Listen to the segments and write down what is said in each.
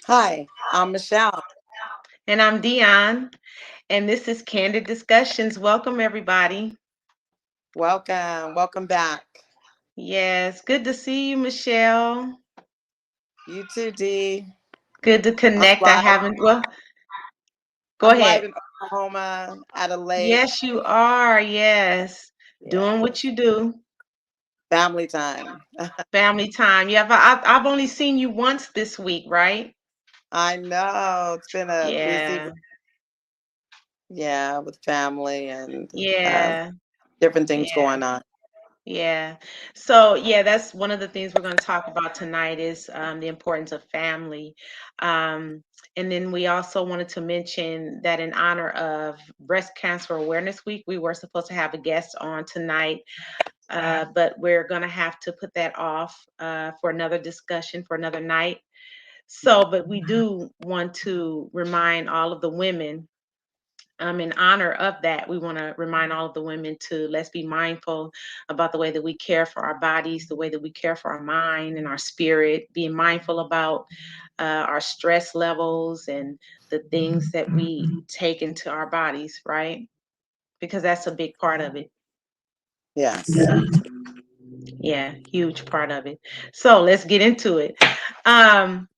Hi, I'm Michelle. And I'm Dion, and this is Candid Discussions. Welcome, everybody. Welcome back. Yes, good to see you, Michelle. You too, D. Good to I'm connect. I live. haven't, well, go I'm live ahead. in Oklahoma at a lake. Yes, you are. Yes, doing Yeah, what you do. family time. Family time. Yeah, but I've only seen you once this week, right? I know it's been a busy, Yeah, yeah, with family and yeah, different things yeah. going on. Yeah. So, yeah, that's one of the things we're going to talk about tonight is the importance of family. Um, and then we also wanted to mention that in honor of Breast Cancer Awareness Week, we were supposed to have a guest on tonight, but we're going to have to put that off for another discussion for another night. So, but we do want to remind all of the women in honor of that, we want to remind all of the women to let's be mindful about the way that we care for our bodies, the way that we care for our mind and our spirit, being mindful about our stress levels and the things that we take into our bodies, right? Because that's a big part of it. Yes. Yeah, huge part of it. So let's get into it. Um,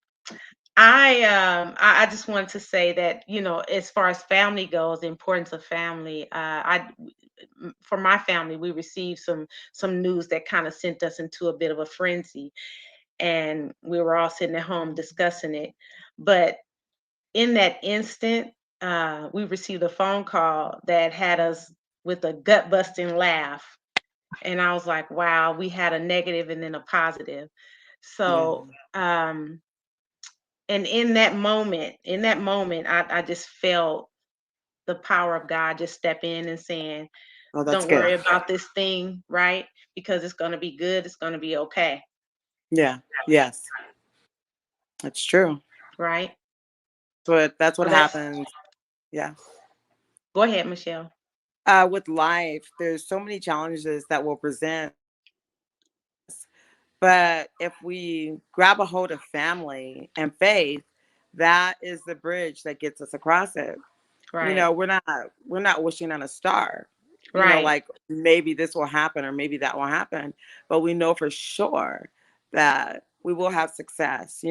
I just wanted to say that as far as family goes, the importance of family. For my family, we received some news that kind of sent us into a bit of a frenzy, and we were all sitting at home discussing it. But in that instant, we received a phone call that had us with a gut busting laugh, and I was like, "Wow, we had a negative and then a positive." Yeah. So. And in that moment, I just felt the power of God just step in and saying, Oh, that's don't good. worry about this thing, right? Because it's going to be good. It's going to be okay, Yeah. Yes. That's true. right? That's what So that's, happens. Yeah. go ahead, Michelle. With life, there's so many challenges that will present. But if we grab a hold of family and faith, that is the bridge that gets us across it. Right, We're not wishing on a star. right, Like maybe this will happen or maybe that will happen, but we know for sure that we will have success.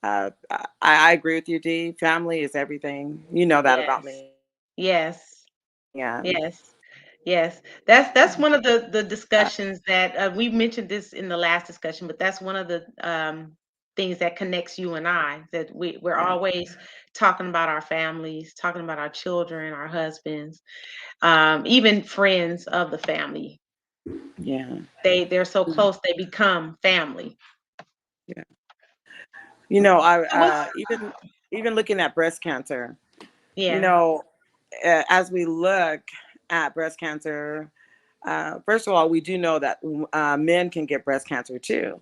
I agree with you, D. Family is everything. You know that about yes, me. yes, And yes. Yes, that's one of the uh, discussions that we mentioned this in the last discussion, but that's one of the things that connects you and I. That we're yeah, always talking about our families, talking about our children, our husbands, even friends of the family. yeah, They're so close, they become family. yeah. I So what's even looking at breast cancer. You yeah, know, as we look at breast cancer, first of all, we do know that men can get breast cancer too.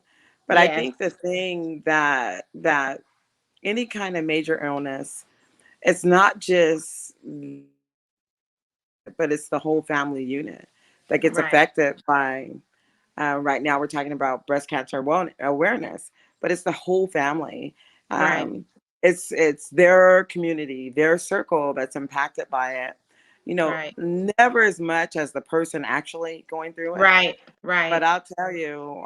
But I yes, think the thing that any kind of major illness, it's not just, but it's the whole family unit that gets right, affected by. Right now, we're talking about breast cancer awareness, but it's the whole family. right, Um, it's their community, their circle that's impacted by it. right, Never as much as the person actually going through it. right, But right, I'll tell you,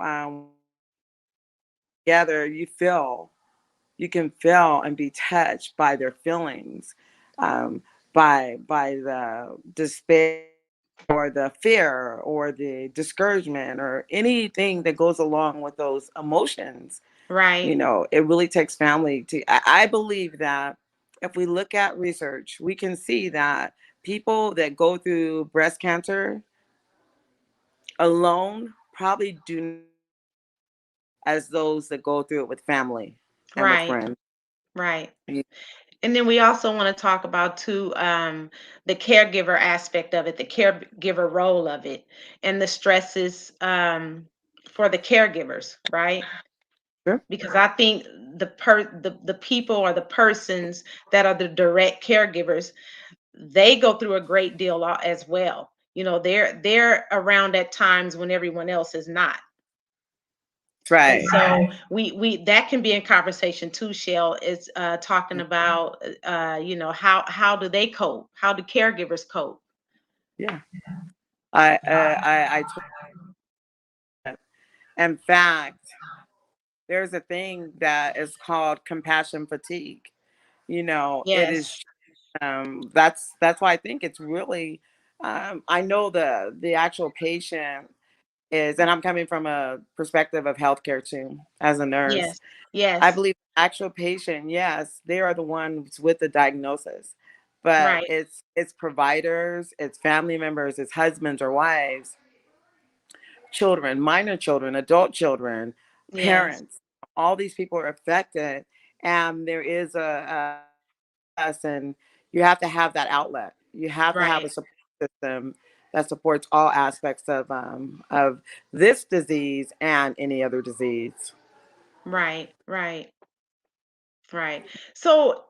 together you can feel and be touched by their feelings, um, by the despair or the fear or the discouragement or anything that goes along with those emotions. right, It really takes family to. I believe that if we look at research, we can see that people that go through breast cancer alone probably do not as those that go through it with family and with right, friends. right. And then we also want to talk about too the caregiver aspect of it, the caregiver role of it, and the stresses for the caregivers, right? Sure. Because I think the people or the persons that are the direct caregivers, they go through a great deal as well. They're around at times when everyone else is not. That's And right. so we that can be in conversation too, Shell, is talking about how do they cope? How do caregivers cope? Yeah. I totally. In fact, there's a thing that is called compassion fatigue. It Yes. is. That's why I think it's really. I know the actual patient is, and I'm coming from a perspective of healthcare too, as a nurse. Yes. I Yes. believe the actual patient, yes, they are the ones with the diagnosis, but Right. it's providers, it's family members, it's husbands or wives, children, minor children, adult children, Yes. parents. All these people are affected, and there is a us, and you have to have that outlet. You have to have Right. a support system that supports all aspects of this disease and any other disease. Right. Right. Right. So,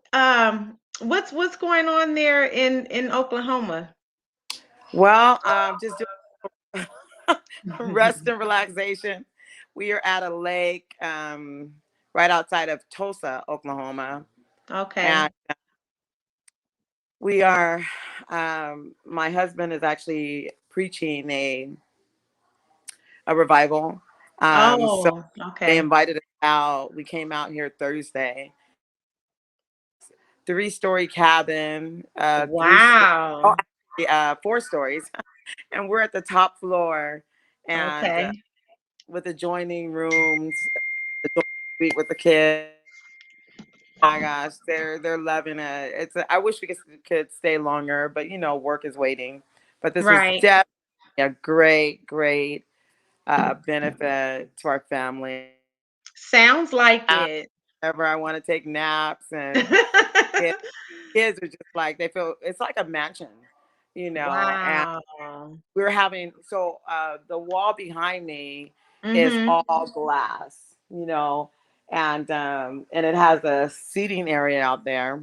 what's going on there in Oklahoma? Well, just doing rest and relaxation. We are at a lake right outside of Tulsa, Oklahoma, and Okay. we are. My husband is actually preaching a revival. So Oh, they okay. invited us out. We came out here Thursday. 3-story cabin, oh, Wow. actually, 4 stories, and we're at the top floor, and Okay. with adjoining rooms, the suite with the kids. My gosh, they're loving it. I wish we could stay longer, but work is waiting. But this was Right. definitely a great benefit to our family. Sounds like it. Whenever I want to take naps, and kids, kids are just like, they feel it's like a mansion, and Wow. we're having, so the wall behind me is Mhm. all glass, and it has a seating area out there.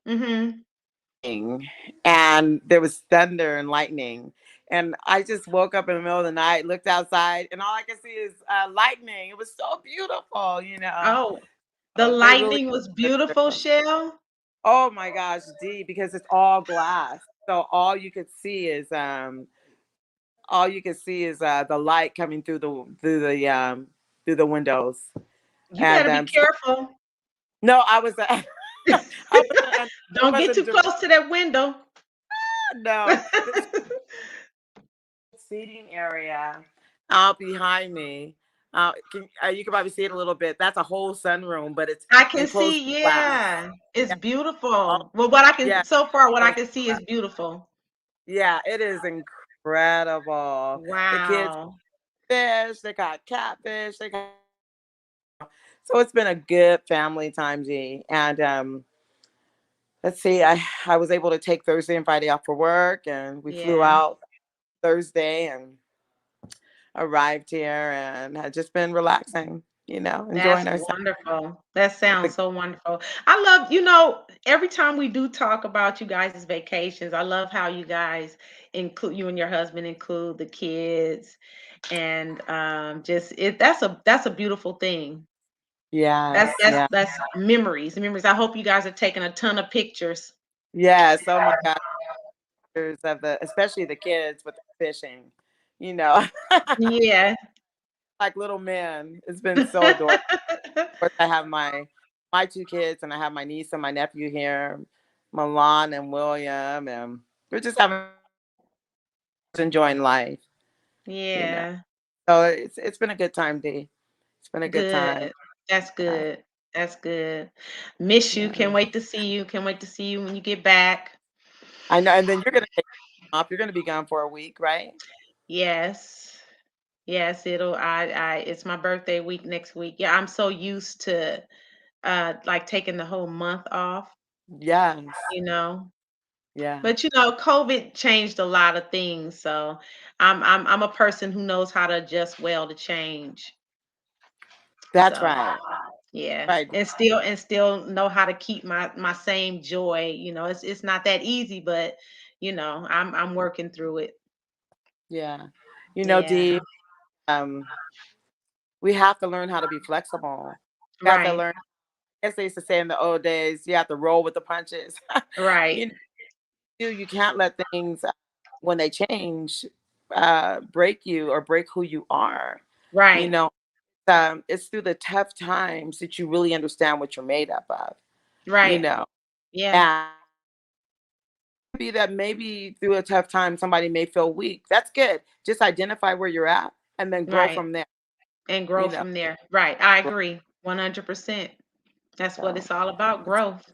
Mhm. And there was thunder and lightning, and I just woke up in the middle of the night, looked outside, and all I can see is lightning. It was so beautiful. Oh, the They really. lightning was beautiful, Shell? Oh my gosh, D, because it's all glass. So all you can see is the light coming through the windows. You And better be so, careful. no, I was I wasn't it Don't get too wasn't close to that window. no, this seating area out behind me. You can probably see it a little bit. That's a whole sunroom, but it's I can enclosed see, with glass. yeah. It's Yeah, all, beautiful. Well, what I can yeah, so far what I closed can with see is glass. beautiful. Yeah, it is incredible. The kids Wow. fish, they got catfish, they got. So it's been a good family time, G. And let's see, I was able to take Thursday and Friday off for work, and we flew Yeah. out Thursday and arrived here, and had just been relaxing, That's enjoying ourselves. wonderful. That With sounds the, so wonderful. I love, every time we do talk about you guys' vacations, I love how you guys include you and your husband include the kids and just it that's a beautiful thing. That's yes, that's yeah, that's memories. Memories. I hope you guys are taking a ton of pictures. yes. Oh my God, pictures of especially the kids with the fishing, you know, Yeah. like little men. It's been so adorable. Of course, I have my 2 kids, and I have my niece and my nephew here, Milan and William, and we're just enjoying life, you know. Yeah. So it's been a good time, D. It's been a good time. Good. That's Uh, good. That's good. Miss you. yeah, Can't wait to see you. Can't wait to see you when you get back. I know. And then you're gonna take off. You're gonna be gone for a week, right? Yes. Yes, it's my birthday week next week. Yeah, I'm so used to like taking the whole month off, Yes. you know. Yeah. But COVID changed a lot of things, so I'm a person who knows how to adjust well to change. That's So, right. yeah, Right. and still know how to keep my same joy. It's not that easy, but I'm working through it. Yeah. Yeah. D. Um. we have to learn how to be flexible. We have to Right. learn, as they used to say in the old days, you have to roll with the punches. Right. You know, you can't let things when they change break you or break who you are. You Right. know, it's through the tough times that you really understand what you're made up of. You Right. know, Yeah. and be that maybe through a tough time somebody may feel weak. That's good. Just identify where you're at and then grow Right. from there. And You grow know, from there. Right. I agree. 100%. That's what so it's all about, it's growth.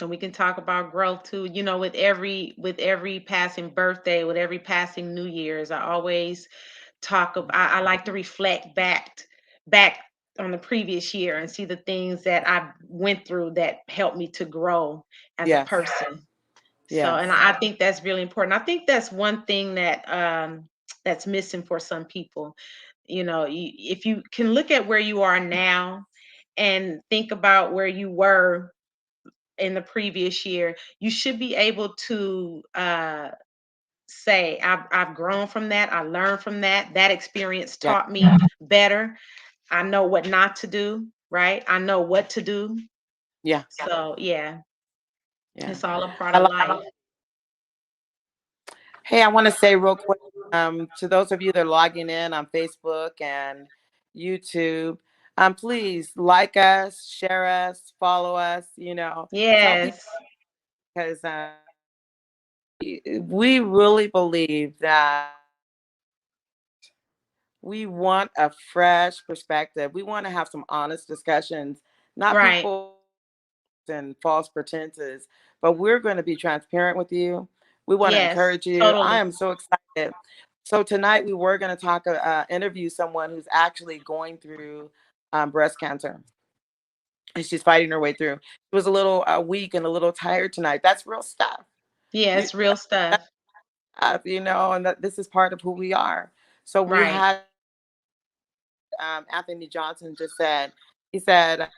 And we can talk about growth too. With every passing birthday, with every passing New Year's, I always I like to reflect back on the previous year and see the things that I went through that helped me to grow as a yes, person. So, and yes, I think that's really important. I think that's one thing that that's missing for some people. If you can look at where you are now and think about where you were in the previous year, you should be able to say, I've grown from that. I learned from that. That experience yeah, taught me better. I know what not to do, right? I know what to do. yeah, So, yeah, yeah. it's all a part I of like. life. Hey, I want to say real quick to those of you that are logging in on Facebook and YouTube, please like us, share us, follow us. Tell people Yes, because we really believe that we want a fresh perspective. We want to have some honest discussions, not right. people and false pretenses, but we're going to be transparent with you. We want to Yes, encourage you. I totally. am so excited. So tonight we were going to interview someone who's actually going through breast cancer, and she's fighting her way through. She was a little weak and a little tired tonight. That's real stuff. Yeah, You, it's real stuff. and that this is part of who we are. So we Right. had Anthony Johnson just said, he said,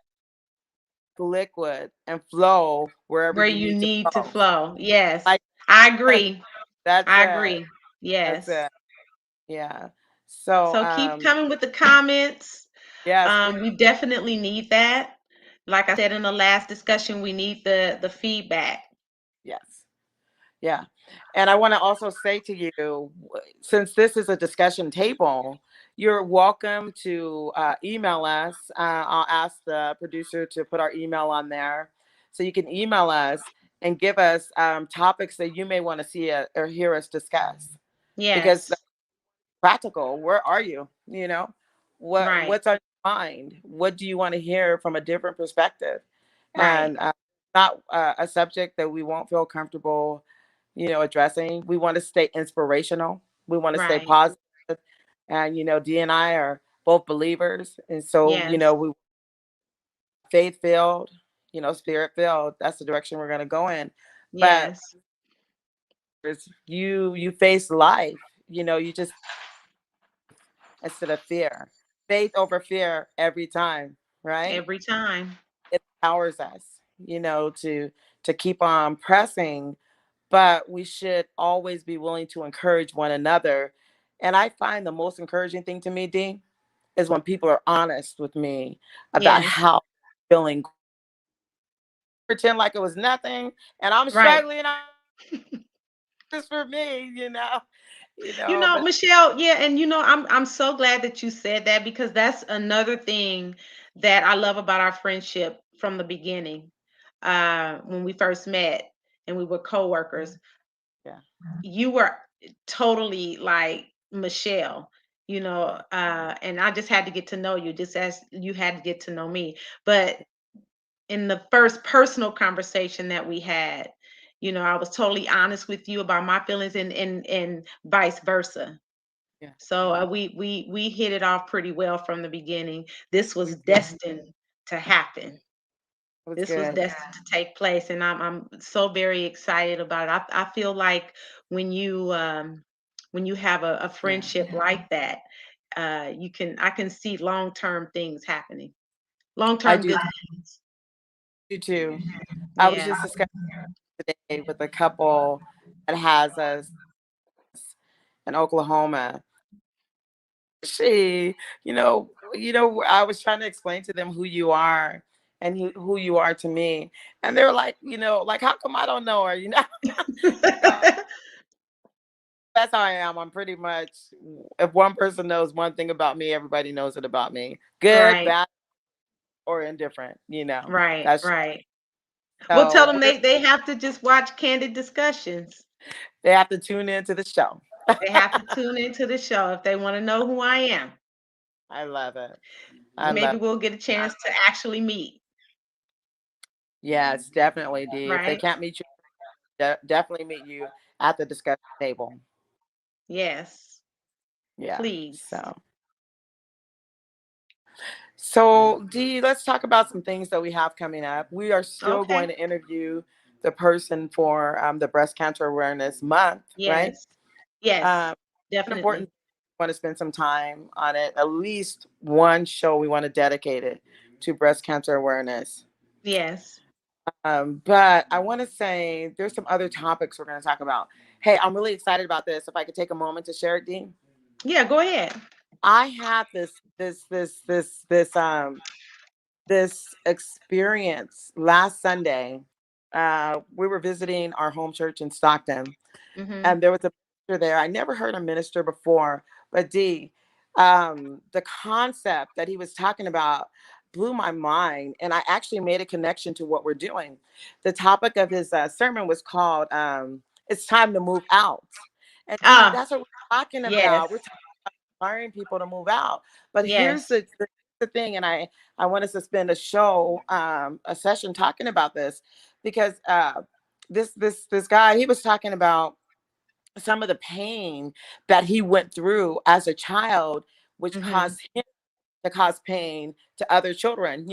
liquid and flow wherever Where you you need to need to flow. flow. Yes, Like I that's agree. that's I it. agree. That's Yes. it. Yeah. So So keep coming with the comments. yes, please. We definitely need that. Like I said in the last discussion, we need the feedback. Yes. Yeah. And I want to also say to you, since this is a discussion table, you're welcome to email us. I'll ask the producer to put our email on there. So you can email us and give us topics that you may want to see or hear us discuss. Because Yes. practical, where are you? Right. What's on your mind? What do you want to hear from a different perspective? Right. And not a subject that we won't feel comfortable addressing. We want to stay inspirational. We want to stay Right. positive. And D and I are both believers, and so Yes. we faith filled, spirit filled. That's the direction we're going to go in. But Yes. you face life. You just instead of fear. Faith over fear every time, right? Every time. It empowers us, to keep on pressing, but we should always be willing to encourage one another. And I find the most encouraging thing to me, Dean, is when people are honest with me about Yes. how they're feeling. Pretend like it was nothing, and I'm Right. struggling. This for me, but Michelle, yeah, and I'm so glad that you said that because that's another thing that I love about our friendship from the beginning. When we first met and we were coworkers, yeah, you were totally like Michelle, and I just had to get to know you just as you had to get to know me. But in the first personal conversation that we had, I was totally honest with you about my feelings and vice versa. yeah, So we hit it off pretty well from the beginning. This was it was destined to happen. it was This was good. destined to take place, and I'm so very excited about it. I feel like when you have a Yeah, friendship like that, I can see long term things happening, long I term do good things. too. I was Yeah. just discussing today with a couple that has us in Oklahoma. she, I was trying to explain to them who you are and who you are to me. And they were like, like, how come I don't know her? You know, that's how I am. I'm pretty much, if one person knows one thing about me, everybody knows it about me. Good, Right, bad, or indifferent, right, That's right. Well, tell so them they have to just watch Candid Discussions. they have to tune into the show. They have to tune into the show if they want to know who I am. I love it. I love Maybe it. we'll get a chance to actually meet. Yes, definitely, D. If they Right? can't meet you, definitely meet you at the discussion table. Yes. Yeah. Please. So, Dee, let's talk about some things that we have coming up. We are still going Okay. to interview the person for the Breast Cancer Awareness Month, right? Yes. Yes. Um, an Definitely. important. We want to spend some time on it. At least one show we want to dedicate it to breast cancer awareness. Yes. But I want to say there's some other topics we're going to talk about. Hey, I'm really excited about this. If I could take a moment to share it, Dean. Yeah, go ahead. I had this experience last Sunday. We were visiting our home church in Stockton, Mhm. and there was a minister there. I never heard a minister before, but the concept that he was talking about blew my mind, and I actually made a connection to what we're doing. The topic of his sermon was called "It's Time to Move Out," and Ah, that's what we're talking yes. about. We're inspiring people to move out. But here's Yes. the thing, and I want us to spend a show, a session talking about this because this guy he was talking about some of the pain that he went through as a child, which Mhm. caused him to cause pain to other children,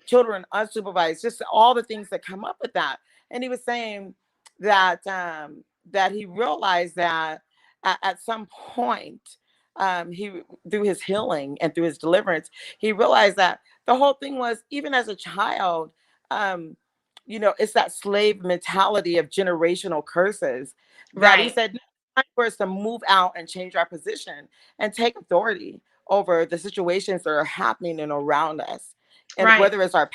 children unsupervised, just all the things that come up with that. And he was saying that that he realized that at some point, he through his healing and through his deliverance, he realized that the whole thing was even as a child, um, it's that slave mentality of generational curses that he Right. said, "No, it's time for us to move out and change our position and take authority over the situations that are happening and around us. And Right. whether it's our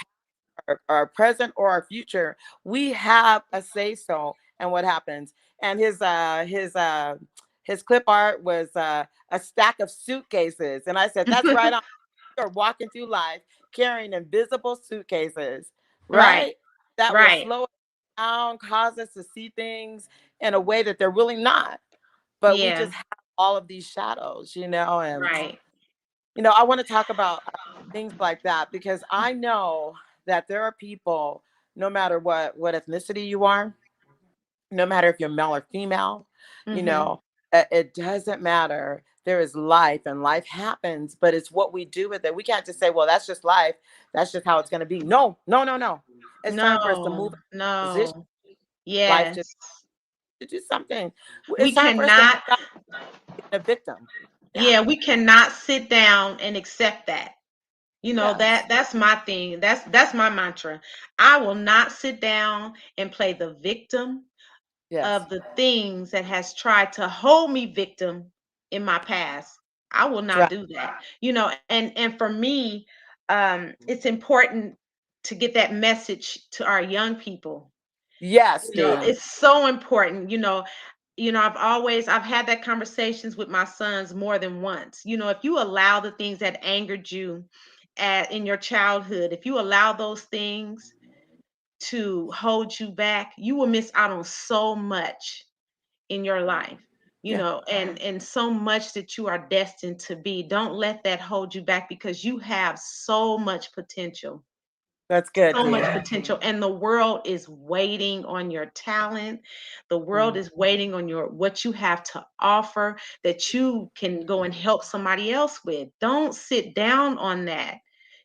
present or our future, we have a say so and what happens." And his clip art was a stack of suitcases. And I said, that's right on. You're walking through life carrying invisible suitcases, Right. right? That will Right. slow us down, cause us to see things in a way that they're really not. But we Yeah. just have all of these shadows, and Right. I want to talk about things like that because I know that there are people, no matter what ethnicity you are, no matter if you're male or female, you Mhm. know, it doesn't matter. There is life and life happens, but it's what we do with it. We can't just say, well, that's just life. That's just how it's going to be. No, no, no, no. It's time for us to move No. out of position. No. Life Yes. to do something. It's We time for us to move cannot, out of being a victim. Yeah. yeah, we cannot sit down and accept that. Yes. That's my thing. That's my mantra. I will not sit down and play the victim Yes. of the things that has tried to hold me victim in my past. I will That's not right. do that. And for me, it's important to get that message to our young people. Yes, Dee. It's so important. I've had that conversations with my sons more than once. If you allow the things that angered you in your childhood, if you allow those things to hold you back, you will miss out on so much in your life. Yeah. And so much that you are destined to be. Don't let that hold you back because you have so much potential. That's good, So much Dee. potential, and the world is waiting on your talent. The world Mm. is waiting on your what you have to offer that you can go and help somebody else with. Don't sit down on that.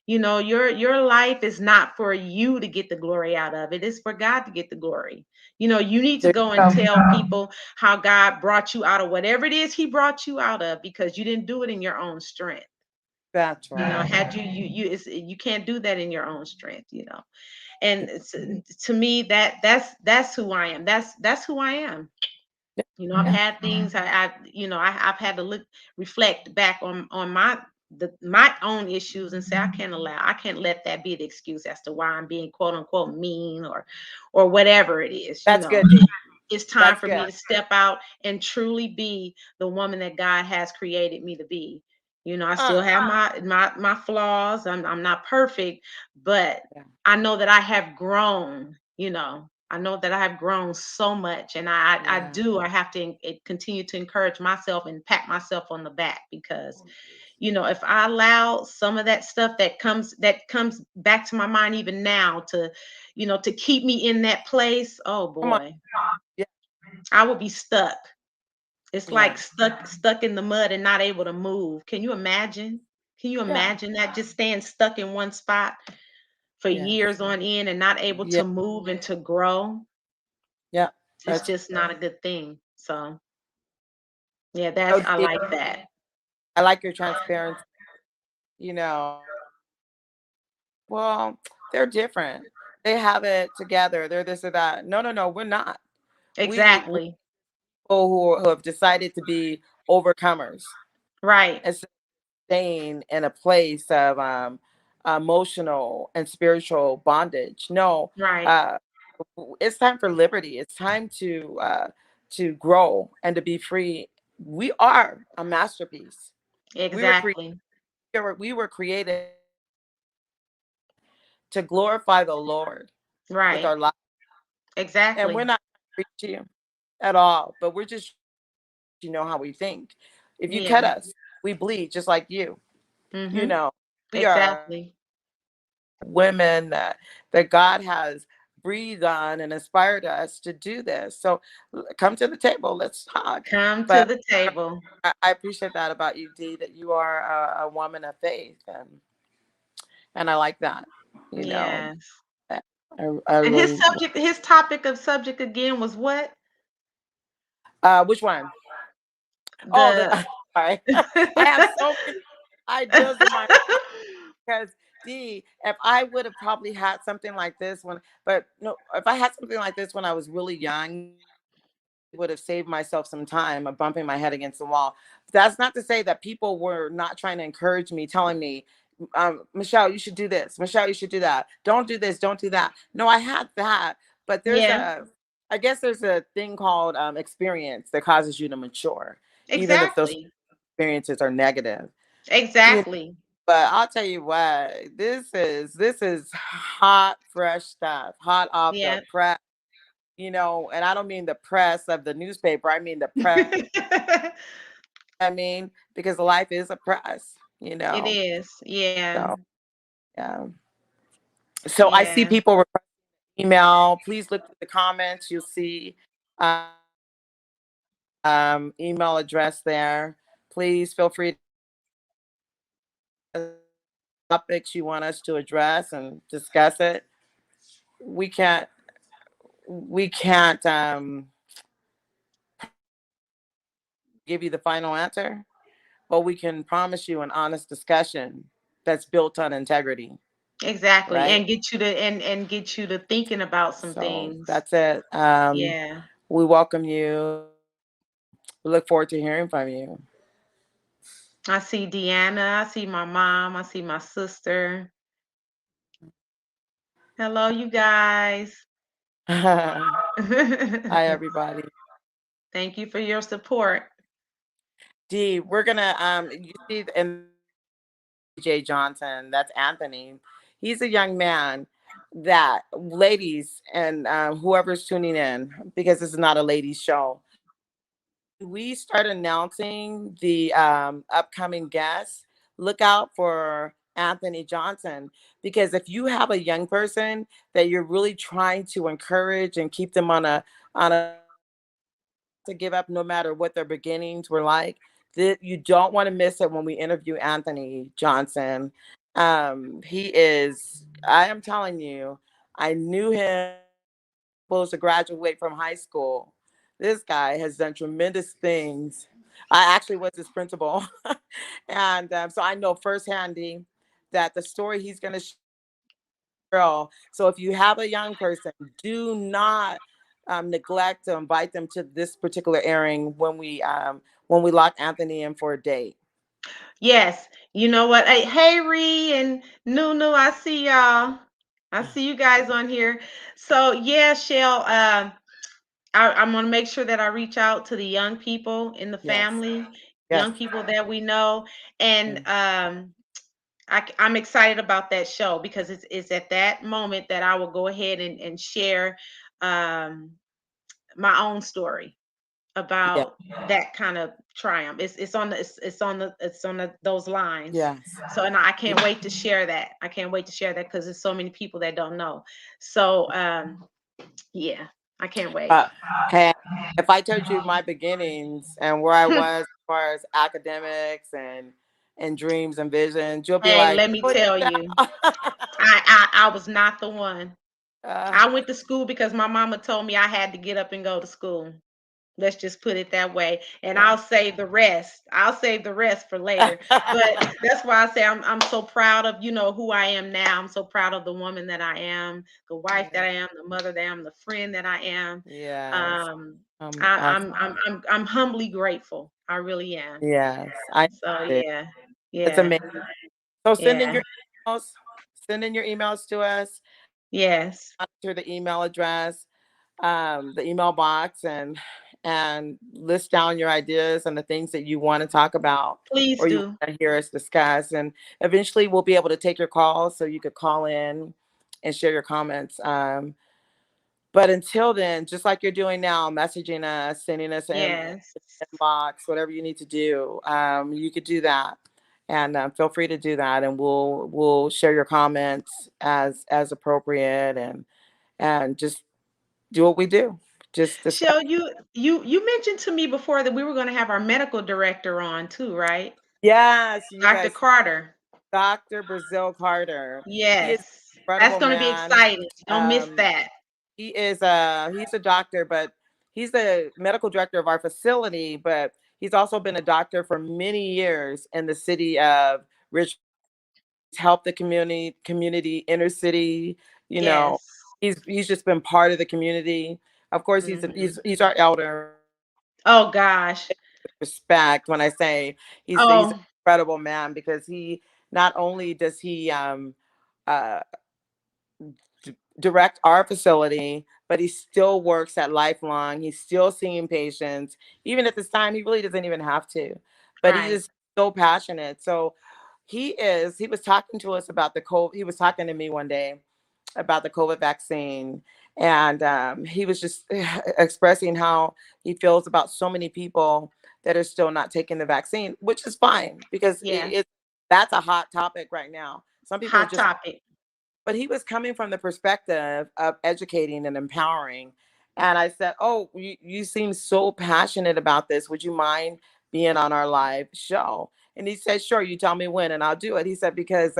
Your life is not for you to get the glory out of it. It's for God to get the glory. You need to There go you and go. tell people how God brought you out of whatever it is he brought you out of, because you didn't do it in your own strength. That's right. Had you can't do that in your own strength. And to me, that's who I am. That's who I am. Yeah. You know, I've Yeah. had things I've had to look reflect back on my own issues and say I can't let that be the excuse as to why I'm being quote unquote mean or whatever it is, That's good, D. it's time That's for me good. to step out and truly be the woman that God has created me to be. I still Uh, have my flaws. I'm not perfect, but yeah. I know that I have grown, I know that I have grown so much, and Yeah. I have to continue to encourage myself and pat myself on the back because if I allow some of that stuff that comes back to my mind even now to keep me in that place, oh Come on. boy, Yeah. I would be stuck. It's like Yeah. stuck in the mud and not able to move. Can you imagine? Can you Yeah. imagine that, just staying stuck in one spot for Yes. years on end and not able Yeah. to move and to grow? Yeah. It's That's just not a good thing. So, yeah, so I D. like that. I like your transparency. You know, well, they're different. They have it together. They're this or that. No, no, no, we're not. We Exactly. people who have decided to be overcomers Right. and staying in a place of emotional and spiritual bondage. No, Right. uh, it's time for liberty. It's time to grow and to be free. We are a masterpiece. We were created. Exactly. We were created to glorify the Lord with Right. our life, and we're Exactly. not preaching to you at all. But we're just how we think. If you cut Yeah. us, we bleed just like you. You Mhm. know, we are Exactly. women that God has breathed on and inspired us to do this. So come to the table, let's talk. Come to But the table. I appreciate that about you, Dee, that you are a woman of faith, and I like that. You know, Yes. I, I And his really. subject, his topic of subject again was what? Which one? Oh, the The sorry, I have so many ideas in my because D, if I would have probably had something like this when, but no, if I had something like this when I was really young, would have saved myself some time of bumping my head against the wall. That's not to say that people were not trying to encourage me, telling me, Michelle, you should do this. Michelle, you should do that. Don't do this. Don't do that. No, I had that, but yeah, I guess there's a thing called experience that causes you to mature, even if those exactly. experiences are negative. You know, Exactly. but I'll tell you what, this is hot, fresh stuff, hot off the Yeah. press. And I don't mean the press of the newspaper. I mean the press. I mean because life is a press. It is. Yeah. So yeah. So I see Yeah. people request email. Please look at the comments. You'll see email address there. Please feel free to topics you want us to address and discuss it. We can't we can't give you the final answer, but we can promise you an honest discussion that's built on integrity, Exactly. right? And get you to thinking about some So things. that's it. Yeah. We welcome you. We look forward to hearing from you. I see Deanna. I see my mom. I see my sister. Hello, you guys. Hi, everybody. Thank you for your support. D, we're gonna you see in J. Johnson, that's Anthony. He's a young man that ladies and whoever's tuning in, because this is not a ladies show, we start announcing the upcoming guests, look out for Anthony Johnson. Because if you have a young person that you're really trying to encourage and keep them on a to give up no matter what their beginnings were like, that you don't want to miss it when we interview Anthony Johnson. He is, I am telling you, I knew him supposed to graduate from high school. This guy has done tremendous things. I actually was his principal. And so I know firsthand that the story he's going to share. So if you have a young person, do not neglect to invite them to this particular airing when we lock Anthony in for a date. Yes. You know what? Hey, Ree and Nunu, I see y'all. I see you guys on here. So yeah, Shell, I'm gonna make sure that I reach out to the young people in the Yes. family, Yes. young people that we know, and Mm. I'm excited about that show because it's at that moment that I will go ahead and share um, my own story Yeah. about that kind of triumph. It's on those lines. Yes. So and I Yeah. can't wait to share that. I can't wait to share that because there's so many people that don't know. So yeah, I can't wait. Uh, hey, if I told you my beginnings and where I was as far as academics and dreams and visions, you'll be Hey, like, let me "What tell the you, hell?" I was not the one. uh, I went to school because my mama told me I had to get up and go to school. Let's just put it that way. And yeah. I'll save the rest. I'll save the rest for later. But that's why I say I'm so proud of, who I am now. I'm so proud of the woman that I am, the wife Yeah. that I am, the mother that I am, the friend that I am. Yes. Um, Um, I, uh, I'm humbly grateful. I really am. yes. I So did. yeah, It's yeah, amazing. So yeah, send in your emails to us. yes. Enter the email address, the email box, and list down your ideas and the things that you want to talk about Please or you do. want to hear us discuss. And eventually, we'll be able to take your calls so you could call in and share your comments. But until then, just like you're doing now, messaging us, sending us an Yes. inbox, whatever you need to do, you could do that. And feel free to do that, and we'll share your comments as appropriate, and just do what we do. Just discuss. Shell, you mentioned to me before that we were going to have our medical director on too, right? Yes, you Dr. guys, Carter. Dr. Brazil Carter. He is an Yes. That's incredible going to be man. exciting. Don't miss Um, that. he's a doctor, but he's the medical director of our facility, but he's also been a doctor for many years in the city of Richmond. He's helped the community, inner city, you know. Yes. He's just been part of the community. Of course, Hmm. he's our elder. Oh gosh. Respect when I say he's an Oh, incredible man, because he not only does he uh, direct our facility, but he still works at Lifelong. He's still seeing patients. Even at this time, he really doesn't even have to, but he's right. just so passionate. So he was talking to us about the COVID. He was talking to me one day about the COVID vaccine. And he was just expressing how he feels about so many people that are still not taking the vaccine, which is fine because Yeah. that's a hot topic right now. Some people are Hot just, topic. but he was coming from the perspective of educating and empowering. And I said, "Oh, you seem so passionate about this. Would you mind being on our live show?" And he said, "Sure, you tell me when and I'll do it." He said, because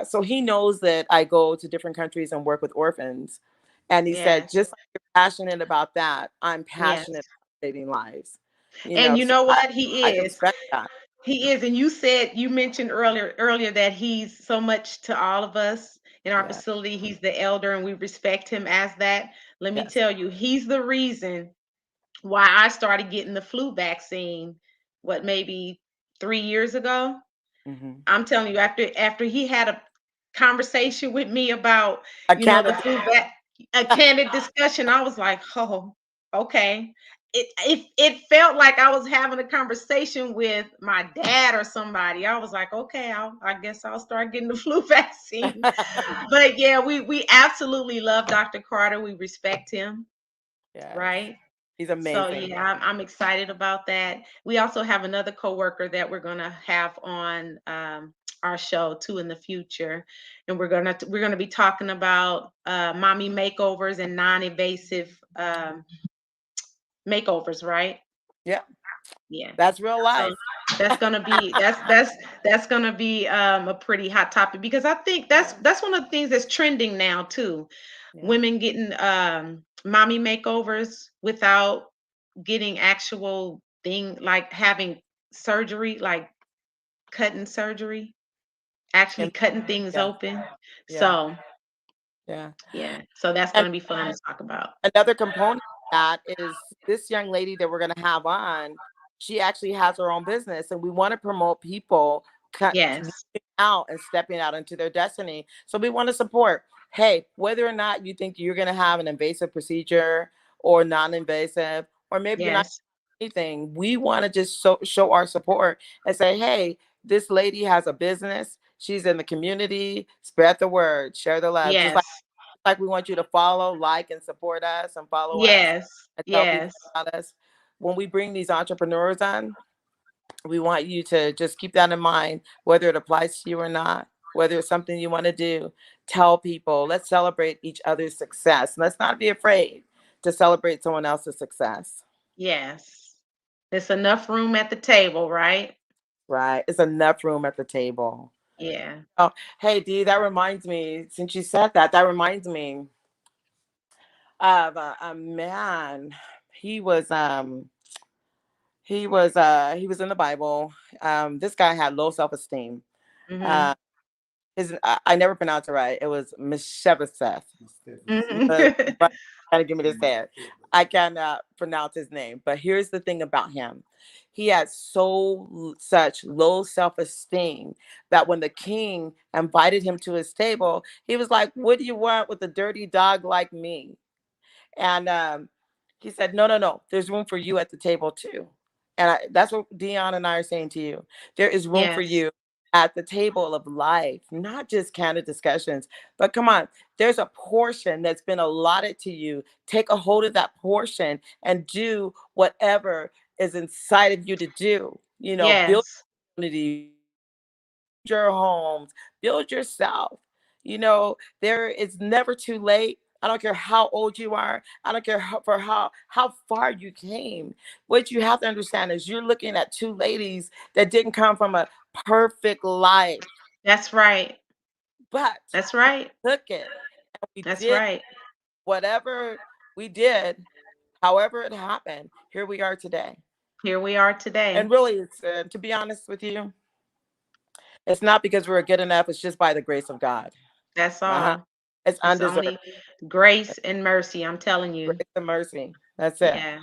so he knows that I go to different countries and work with orphans. And he said, Yes. just like you're passionate about that, I'm Yes. passionate about saving lives. And you So know what? He I is. respect that. He is, and you mentioned earlier that he's so much to all of us in our Yeah. facility. He's the elder, and we respect him as that. Let me Yes. tell you, he's the reason why I started getting the flu vaccine. What, maybe 3 years ago? Hmm. I'm telling you, after he had a conversation with me about, A the candid. a candid discussion, I was like, oh, okay. It felt like I was having a conversation with my dad or somebody. I was like, okay, I guess I'll start getting the flu vaccine. But yeah, we absolutely love Dr. Carter. We respect him, Yes. right? He's So amazing. yeah, I'm excited about that. We also have another coworker that we're gonna have on our show too in the future, and we're gonna be talking about mommy makeovers and non-invasive makeovers, right? Yeah. Yeah. That's real So life. that's gonna be a pretty hot topic because I think that's one of the things that's trending now too. Yeah. Women getting mommy makeovers without getting actual thing like having surgery, like cutting surgery, actually And cutting things yeah, open. yeah, So Yeah. Yeah. So that's And going to be fun to talk about. another component of that is this young lady that we're going to have on. She actually has her own business, and we want to promote people moving Yes. out and stepping out into their destiny. So we want to support. Hey, whether or not you think you're going to have an invasive procedure or non-invasive, or maybe you're not Yes. anything, we want to just show our support and say, hey, this lady has a business. She's in the community. Spread the word, share the love. Just Yes. like we want you to follow, like, and support us and follow us Yes. and tell people Yes. about us. When we bring these entrepreneurs on, we want you to just keep that in mind, whether it applies to you or not, whether it's something you want to do. Tell people, let's celebrate each other's success. Let's not be afraid to celebrate someone else's success, Yes. There's enough room at the table, right? right? It's enough room at the table. Yeah. Oh, hey, Dee, that reminds me, since you said that, that reminds me of a man. He was he was in the Bible. This guy had low self-esteem. Mhm. Uh I never pronounced it right. It was Mephibosheth. Mhm. But trying to give me this head. I cannot pronounce his name. But here's the thing about him. He had such low self-esteem that when the king invited him to his table, he was like, "What do you want with a dirty dog like me?" And he said, "No, no, no. There's room for you at the table too." And that's what Dion and I are saying to you. There is room for Yes. you at the table of life, not just candid discussions, but come on, there's a portion that's been allotted to you. Take a hold of that portion and do whatever is inside of you to do. Build Yes. community, your homes, build yourself. There it's never too late. I don't care how old you are. I don't care how far you came. What you have to understand is you're looking at two ladies that didn't come from a perfect life, That's right. but That's we right. took it and we That's did right. whatever we did, however it happened. Here we are today. Here we are today. And really, it's to be honest with you, it's not because we're good enough. It's just by the grace of God. That's Uh-huh. all. It's It's undeserved. only grace and mercy, I'm telling you. Grace and mercy. That's it. Yeah.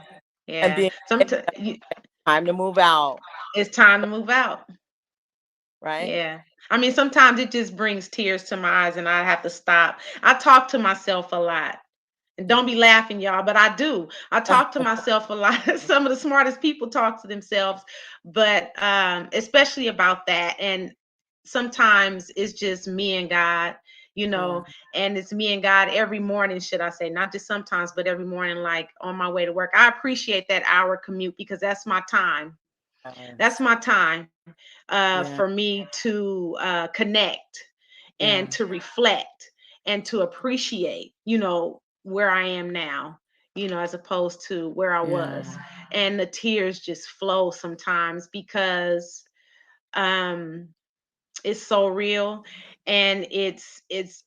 And Yeah. being Sometimes time to move out, it's time to move out. right? Yeah. I mean, sometimes it just brings tears to my eyes and I have to stop. I talk to myself a lot. And don't be laughing, y'all, but I do. I talk to myself a lot. Some of the smartest people talk to themselves, but especially about that. And sometimes it's just me and God, you Yeah. know, and it's me and God every morning, should I say, not just sometimes, but every morning, like on my way to work. I appreciate that hour commute because that's my time. That's Yes. my time for Yeah. me to connect and Yeah. to reflect and to appreciate, where I am now, as opposed to where I was. Yeah. And the tears just flow sometimes because um it's so real and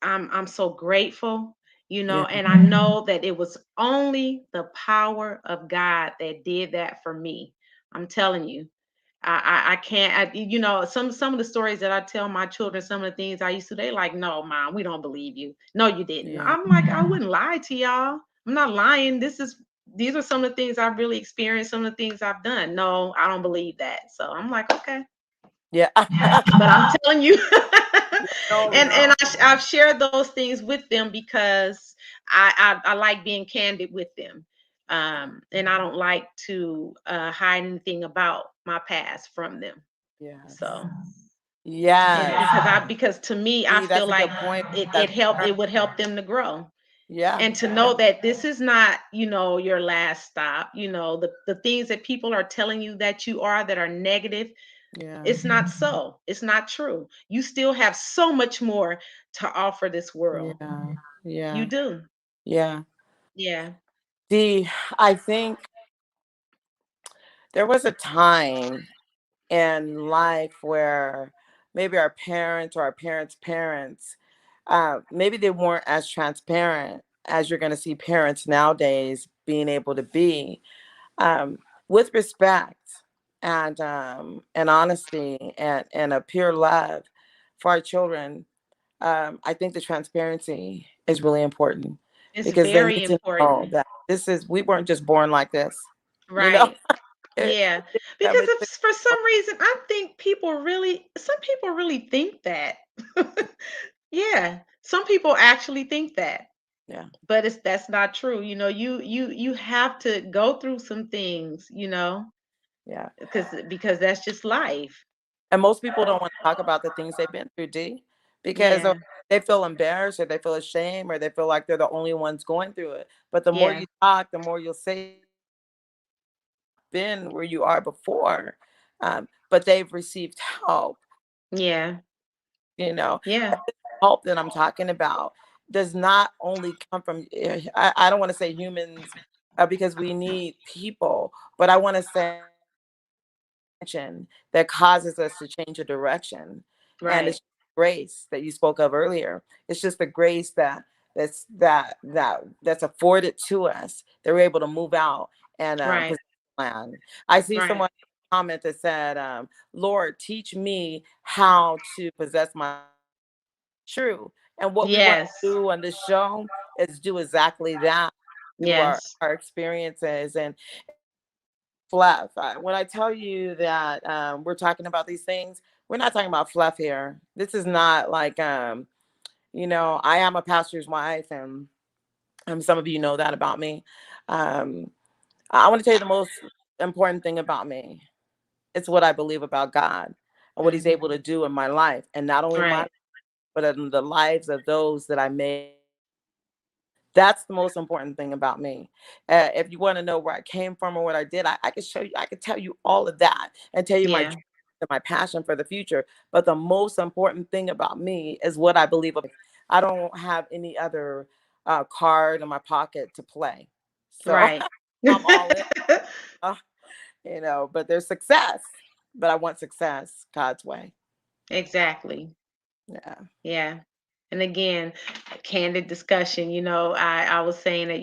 I'm so grateful, Yeah. and I know that it was only the power of God that did that for me. I'm telling you. I can't some of the stories that I tell my children, some of the things I used to, they like, no, mom, we don't believe you. No, you didn't. Yeah. I'm like, I wouldn't lie to y'all. I'm not lying. These are some of the things I've really experienced, some of the things I've done. No, I don't believe that. So I'm like, okay. Yeah. But I'm telling you, No, and I've shared those things with them because I like being candid with them, and I don't like to hide anything about my past from them. yes. So, and Yes. because to me, I See, feel that's a like good point. it helped. It would help them to grow Yeah. and to know that this is not, your last stop. The things that people are telling you that you are that are negative, Yeah. it's not so. It's not true. You still have so much more to offer this world. Yeah. You Yeah. do. Yeah. Yeah. See, I think there was a time in life where maybe our parents or our parents' parents, maybe they weren't as transparent as you're going to see parents nowadays being able to be, um, with respect and honesty and a pure love for our children. I think the transparency is really important It's because they very need to know important. that we weren't just born like this, you know. Right. Yeah. It Because damaged if for some reason I think some people really think that. Yeah. Some people actually think that. yeah, But that's not true. You have to go through some things, yeah. because that's just life. And most people don't want to talk about the things they've been through, D, because Yeah. they feel embarrassed or they feel ashamed or they feel like they're the only ones going through it. But the more Yeah. you talk, the more you'll say been where you are before, but they've received help, Yeah. you know. Yeah. Help that I'm talking about does not only come from, I don't want to say humans, because we need people, but I want to say that causes us to change a direction. And Right. it's grace that you spoke of earlier. It's just the grace that's afforded to us that we're able to move out and Right. possess land. I see Right. someone comment that said, Lord, teach me how to possess my true. And what we want Yes. to do on this show is do exactly that through Yes. our experiences and fluff. When I tell you that we're talking about these things, we're not talking about fluff here. This is not like, I am a pastor's wife, and some of you know that about me. Um, I want to tell you the most important thing about me. It's what I believe about God and what He's Mhm. able to do in my life, and not only in my Right. life, but in the lives of those that I made. That's the most important thing about me. If you want to know where I came from or what I did, I could show you, I could tell you all of that and tell you my Yeah. dreams and my passion for the future. But the most important thing about me is what I believe. I don't have any other card in my pocket to play. So Right. I'm all in, uh, but there's success, but I want success God's way. Exactly. Yeah. Yeah. And again, candid discussion, I was saying that,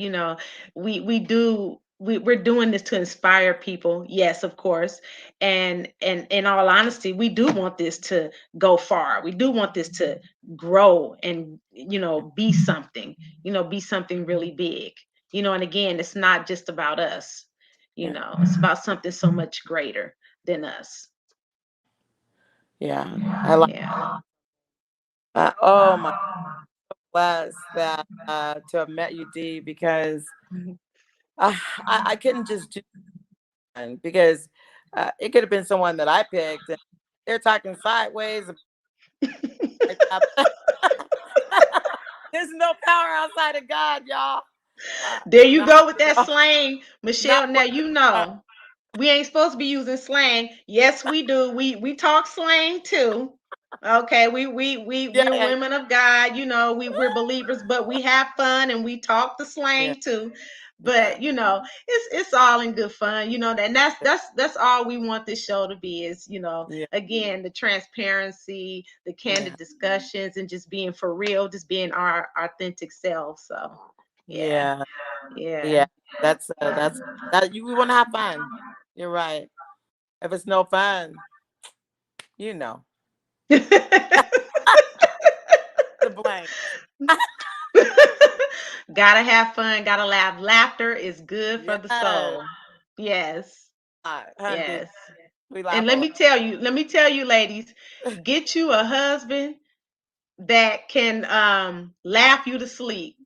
we're doing this to inspire people. Yes, of course. And in all honesty, we do want this to go far. We do want this to grow and, be something really big. And again, it's not just about us, Yeah. it's about something so much greater than us. Yeah. I like, Yeah. oh my blessed that to have met you, D, because uh, I couldn't just do one because it could have been someone that I picked. And they're talking sideways like that. There's no power outside of God, y'all. There you Not go with that no, slang, not Michelle. Now one. you know we ain't supposed to be using slang. Yes, we do. We talk slang too. Okay, Yeah, we're yeah, women of God. We're believers, but we have fun and we talk the yeah, slang too. yeah, But it's all in good fun. And that's all we want this show to be is yeah, again the transparency, the yeah, candid discussions, and just being for real, just being our authentic self. So yeah, yeah, yeah. yeah. That's that. We want to have fun. You're right. If it's no fun, you know the blank. Gotta have fun, gotta laugh. Laughter is good for the Yes, soul. Yes, honey, yes. we And laugh a lot. let me tell you, ladies, get you a husband that can laugh you to sleep.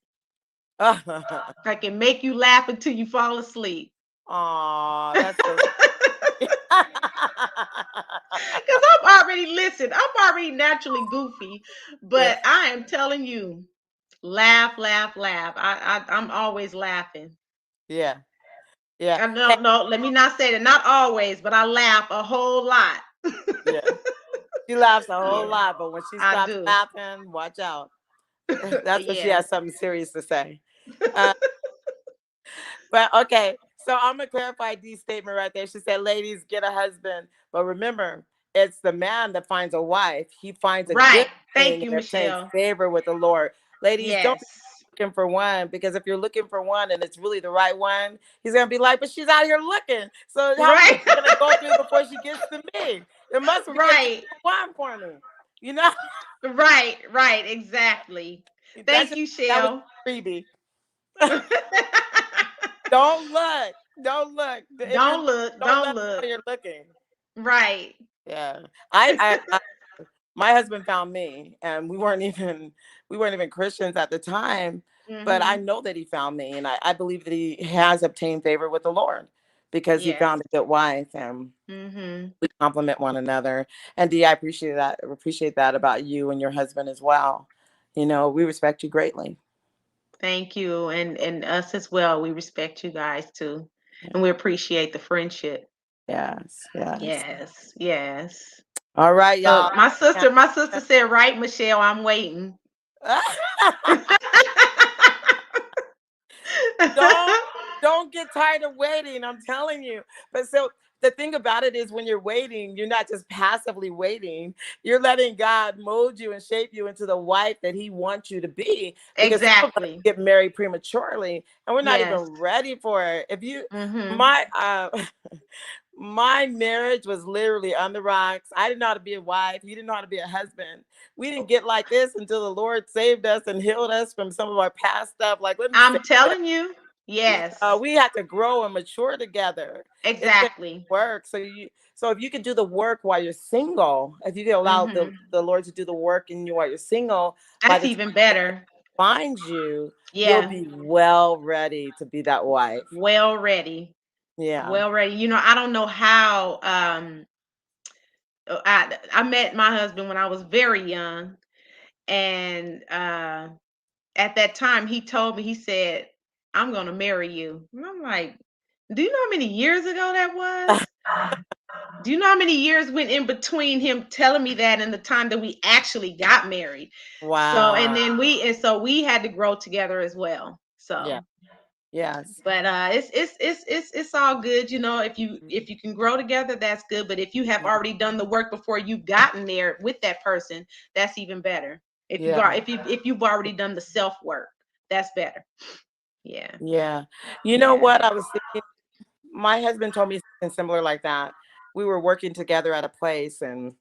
That can make you laugh until you fall asleep. Aw, that's so Because I'm already naturally goofy, yeah, but I am telling you, laugh, laugh, laugh. I'm always laughing. yeah, yeah. No, Hey, no, let me not say that. Not always, but I laugh a whole lot. yeah. She laughs a whole Yeah, lot, but when she I stops do. laughing, watch out. That's when she Yeah. has something serious to say. Uh, but okay, so I'm gonna clarify Dee's statement right there. She said, "Ladies, get a husband, but remember, it's the man that finds a wife. He finds a good Right. Thank thing you, and obtains Michelle. favor with the Lord. Ladies, don't be Yes. looking for one because if you're looking for one and it's really the right one, he's gonna be like, but she's out here looking. So how many Right. are gonna go through before she gets to me? There must be at least Right. one for me." You know, Right, right, exactly. that's Thank just you, that was Shell. a freebie. Don't look. Don't look. If you're Don't look, don't don't let look. know you're looking. Right. Yeah. I my husband found me, and we weren't even Christians at the time, but I Mhm. know that he found me, and I believe that he has obtained favor with the Lord because he Yes. found a good wife, and Mhm. we complement one another. And Dee, I appreciate that about you and your husband as well. We respect you greatly. Thank you, and us as well. We respect you guys too, and we appreciate the friendship. Yes, yes. Yes, yes. All right, So y'all. my sister said, "Right, Michelle, I'm waiting." don't don't get tired of waiting. I'm telling you. But so the thing about it is when you're waiting, you're not just passively waiting. You're letting God mold you and shape you into the wife that he wants you to be. Because some of us Exactly. get married prematurely and we're not even Yes. ready for it. If you Mhm. my my marriage was literally on the rocks. I didn't know how to be a wife. He didn't know how to be a husband. We didn't get like this until the Lord saved us and healed us from some of our past stuff. Like, let me say I'm this. telling you. Yes. We had to grow and mature together. It's been Exactly. work. So if you could do the work while you're single, if you could allow the, Mhm. the Lord to do the work in you while you're single, by That's the time even better. He finds you, you'll Yeah. be well ready to be that wife. Well ready. Yeah. Well ready. I don't know how I met my husband when I was very young, and at that time he told me, he said, "I'm going to marry you." And I'm like, "Do you know how many years ago that was? Do you know how many years went in between him telling me that and the time that we actually got married?" So, and Wow. then we had to grow together as well. Yeah. So, Yes. but it's all good. If you can grow together, that's good. But if you have already done the work before you've gotten there with that person, that's even better. If you've Yeah. already, if you've already done the self work, that's better. Yeah, Yeah. You know yeah. what? I was thinking, my husband told me something similar like that. We were working together at a place, and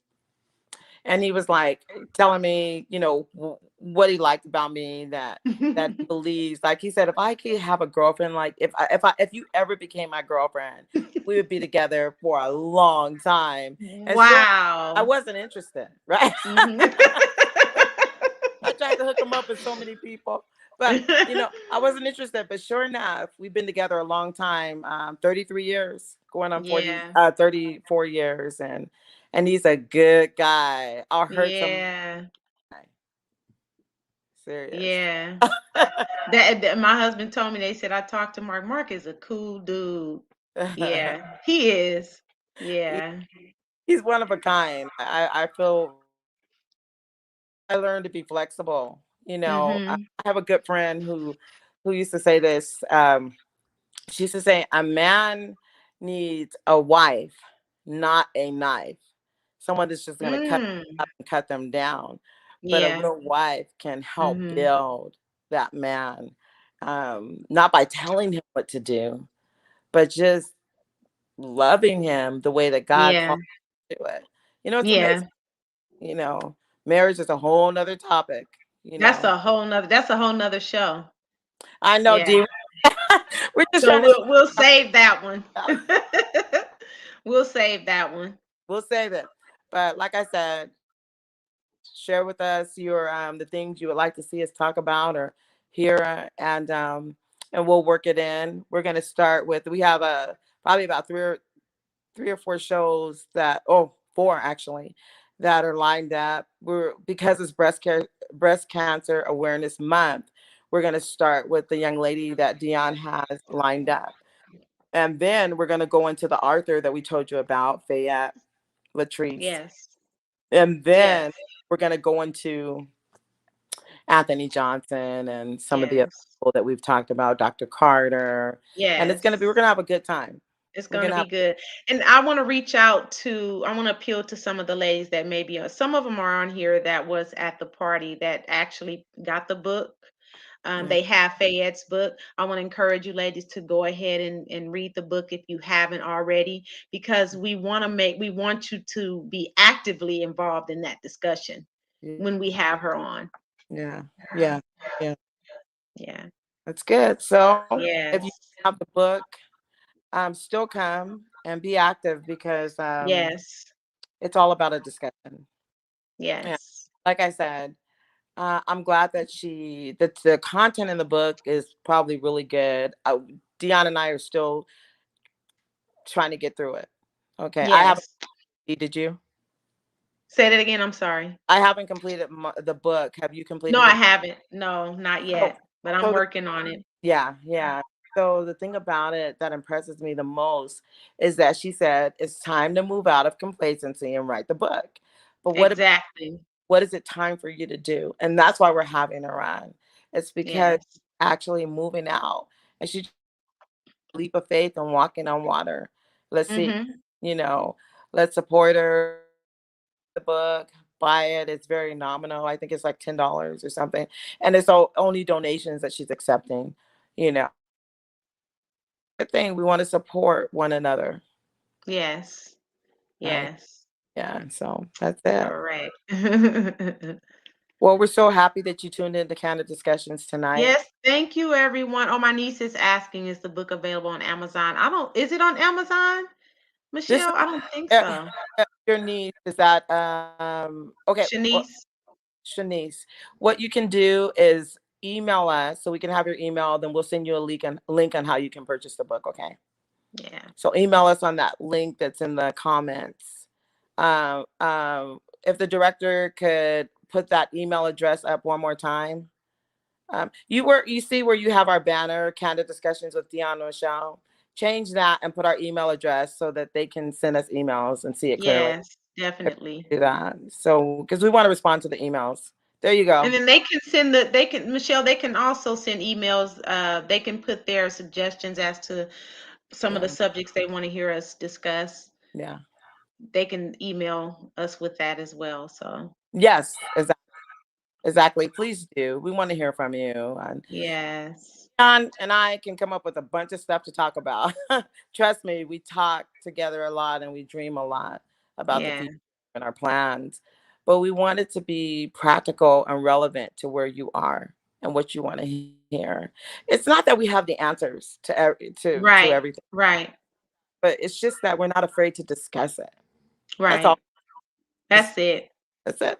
he was like telling me, what he liked about me, that he believes. Like he said, if I could have a girlfriend, like if you ever became my girlfriend, we would be together for a long time. And sure, I Wow. wasn't interested, right? Mhm. I tried to hook him up with so many people, but I wasn't interested. But sure enough, we've been together a long time, 33 years, going on Yeah, 34 years, and he's a good guy. I'll hurt some yeah, guy. Serious. yeah. That my husband told me. They said I talked to Mark. Mark is a cool dude. Yeah, he is. He- Yeah. he's one of a kind. I feel I learned to be flexible. I Mhm. have a good friend who used to say this. She used to say, a man needs a wife, not a knife. Someone that's just going to cut Mm. up and cut them down. But a Yeah. real wife can help Mhm. build that man, not by telling him what to do, but just loving him the way that God Yeah. called him to it. It's Yeah. amazing. You know, Marriage is a whole nother topic. You That's know, a whole nother. That's a whole nother show. I know, Yeah. D. We're just So trying to. we'll save that one. We'll save that one. We'll save it. But like I said, share with us your the things you would like to see us talk about or hear, and we'll work it in. We're gonna start with, we have probably about three or four shows, that oh, four actually, that are lined up. We're Because it's breast cancer awareness month. We're gonna start with the young lady that Dion has lined up. And then we're going to go into the Arthur that we told you about, Fayette Latrice. Yes. And Yes. then we're going to go into Anthony Johnson and some of the other Yes. people that we've talked about, Dr. Carter. And we're Yes. going to have a good time. It's We're going going to to be have, good. And I want to appeal to some of the ladies that maybe, some of them are on here that was at the party that actually got the book. yeah, They have Fayette's book. I want to encourage you ladies to go ahead and read the book if you haven't already, because we want you to be actively involved in that discussion. Yeah. when we have her on. Yeah. Yeah. Yeah. Yeah. That's good. So if you Yes. have the book, still come and be active because Yes. it's all about a discussion. And Yes. like I said, I'm glad that that the content in the book is probably really good. Dion and I are still trying to get through it. Okay, I haven't. Yes. Did you? Say that again. I'm sorry. I haven't completed the book. Have you No, completed I it? haven't. No, not So, yet. But I'm so working on it. yeah, yeah. So the thing about it that impresses me the most is that she said it's time to move out of complacency and write the book. But Exactly. what is it time for you to do? And that's why we're having her on. It's because Yes. actually moving out, and she leap of faith and walking on water. Let's see, Mhm. you know, let's support her. The book, buy it. It's very nominal. I think it's like $10 or something, and it's only donations that she's accepting. You know, good thing we want to support one another. Yes. Right? Yes. Yeah. So that's it. Correct. Well, we're so happy that you tuned in to Candid Discussions tonight. Yes, thank you everyone. Oh, my niece is asking, is the book available on Amazon? I don't, is it on Amazon, This is Michelle? I don't think uh, so. your niece. Is that okay? Shanice? Shanice, what you can do is email us so we can have your email. Then we'll send you a link on how you can purchase the book. Okay. Yeah. So email us on that link that's in the comments. If the director could put that email address up one more time. You see where you have our banner, Candid Discussions with Deanna and Michelle. Change that and put our email address so that they can send us emails and see it clearly. Yes, definitely. Do that. So because we want to respond to the emails. There you go. And then they can, Michelle, they can also send emails. They can put their suggestions as to some of the Yeah. subjects they want to hear us discuss. Yeah. They can email us with that as well. So, Yes. Exactly. Please do. We want to hear from you. And yes. John and I can come up with a bunch of stuff to talk about. Trust me, we talk together a lot and we dream a lot about the Yeah. future and our plans. But we want it to be practical and relevant to where you are and what you want to hear. It's not that we have the answers to Right. everything, Right. but it's just that we're not afraid to discuss it. That's Right. all. That's it. That's it.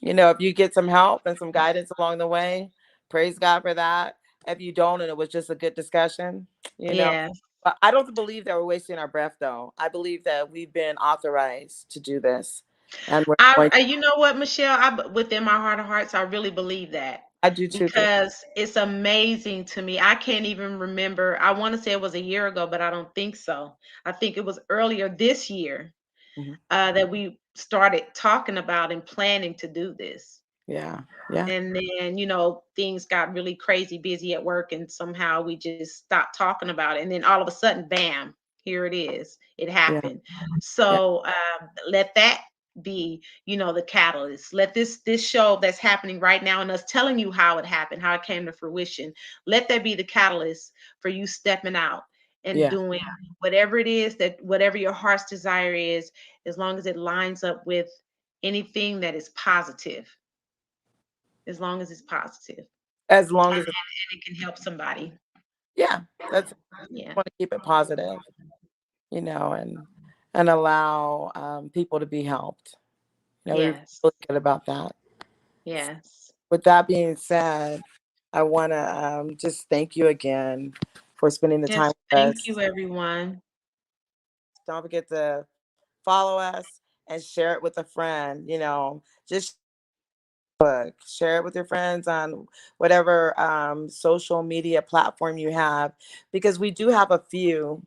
If you get some help and some guidance along the way, praise God for that. If you don't, and it was just a good discussion, you know, Yes. but I don't believe that we're wasting our breath, though. I believe that we've been authorized to do this, and we're going. You know what, Michelle? Within my heart of hearts, I really believe that I do too. because it's amazing to me. I can't even remember. I want to say it was a year ago, but I don't think so. I think it was earlier this year Mhm. that we started talking about and planning to do this. Yeah, yeah, And then, things got really crazy busy at work, and somehow we just stopped talking about it. And then all of a sudden, bam, here it is. It yeah, happened. yeah. So let that be, the catalyst. Let this show that's happening right now and us telling you how it happened, how it came to fruition, let that be the catalyst for you stepping out and Yeah. doing whatever it is, that whatever your heart's desire is, as long as it lines up with anything that is positive, as long as it's positive As long and as, it can help somebody. yeah, that's Yeah. want to keep it positive, and allow people to be helped. We're Yes. really good about that. Yes. With that being said, I want to just thank you again for spending the time Yes. with Thank us. you, everyone. Don't forget to follow us and share it with a friend. Just share it with your friends on whatever social media platform you have, because we do have a few.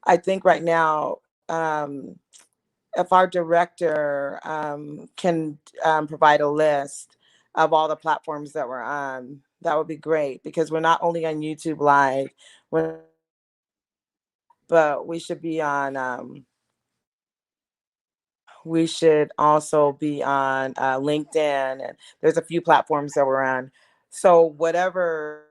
I think right now, if our director can provide a list of all the platforms that we're on, that would be great, because we're not only on YouTube Live, but we should also be on LinkedIn, and there's a few platforms that we're on. So whatever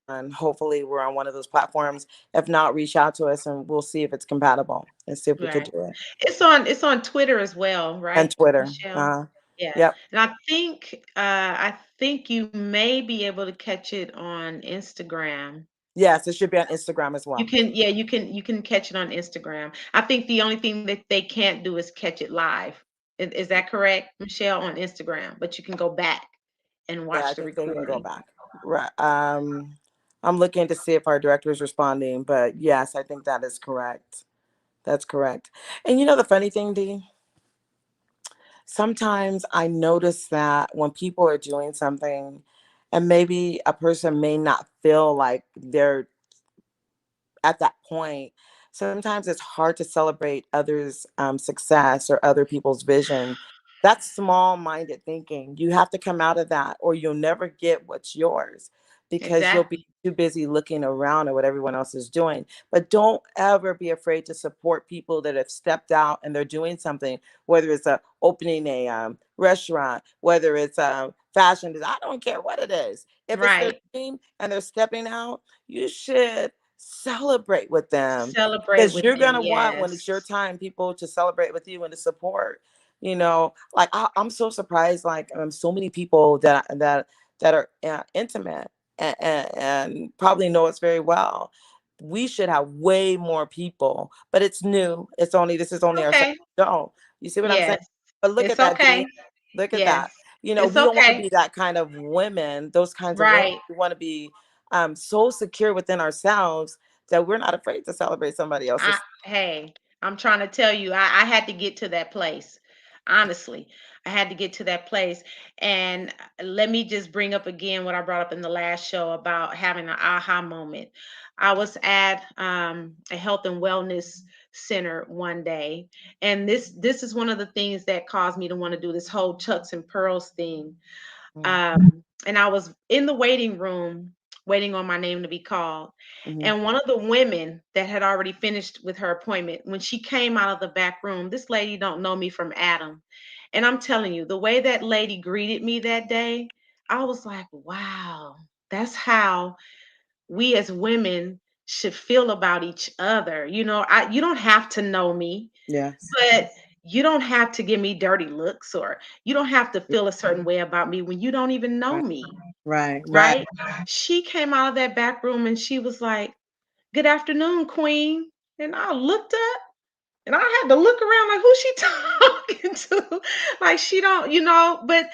and hopefully we're on one of those platforms. If not, reach out to us and we'll see if it's compatible and see if we could Right. do it. It's on Twitter as well, And right, Twitter. Michelle? Yeah. Yep. And I think you may be able to catch it on Instagram. Yes, it should be on Instagram as You well. can, yeah, you can catch it on Instagram. I think the only thing that they can't do is catch it live. Is that correct, Michelle, on Instagram? But you can go back and Yeah, I watch the think they can go recording. back. Right. I'm looking to see if our director is responding, but yes, I think that is correct. That's correct. And the funny thing, Dee, sometimes I notice that when people are doing something and maybe a person may not feel like they're at that point, sometimes it's hard to celebrate others' success or other people's vision. That's small minded thinking. You have to come out of that, or you'll never get what's yours because you'll be Exactly. too busy looking around at what everyone else is doing. But don't ever be afraid to support people that have stepped out and they're doing something, whether it's opening a restaurant, whether it's fashion. I don't care what it is. If it's their Right. dream and they're stepping out, you should celebrate with them Celebrate because with you're them. gonna want when it's your Yes. time people to celebrate with you and to support. Like I'm so surprised. Like so many people that are intimate and probably know us very well. We should have way more people, but it's new. This is only our second Okay. show. You see what I'm saying? Yes. But look It's at that, okay. D. Look at Yes. that. It's We don't want to okay. be that kind of women, those kinds of women. Right. We want to be so secure within ourselves that we're not afraid to celebrate somebody else's. Hey, I'm trying to tell you, I had to get to that place. Honestly, I had to get to that place. And let me just bring up again what I brought up in the last show about having an aha moment. I was at a health and wellness center one day, and this is one of the things that caused me to want to do this whole Chucks and Pearls thing. And I was in the waiting room waiting on my name to be called. Mm-hmm. And one of the women that had already finished with her appointment, when she came out of the back room, this lady don't know me from Adam. And I'm telling you, the way that lady greeted me that day, I was like, wow, that's how we as women should feel about each other. You don't have to know me, Yes. but you don't have to give me dirty looks, or you don't have to feel a certain way about me when you don't even know Right. me, Right. Right. right? She came out of that back room and she was like, "Good afternoon, Queen." And I looked up and I had to look around like, who's she talking to? Like, she don't, but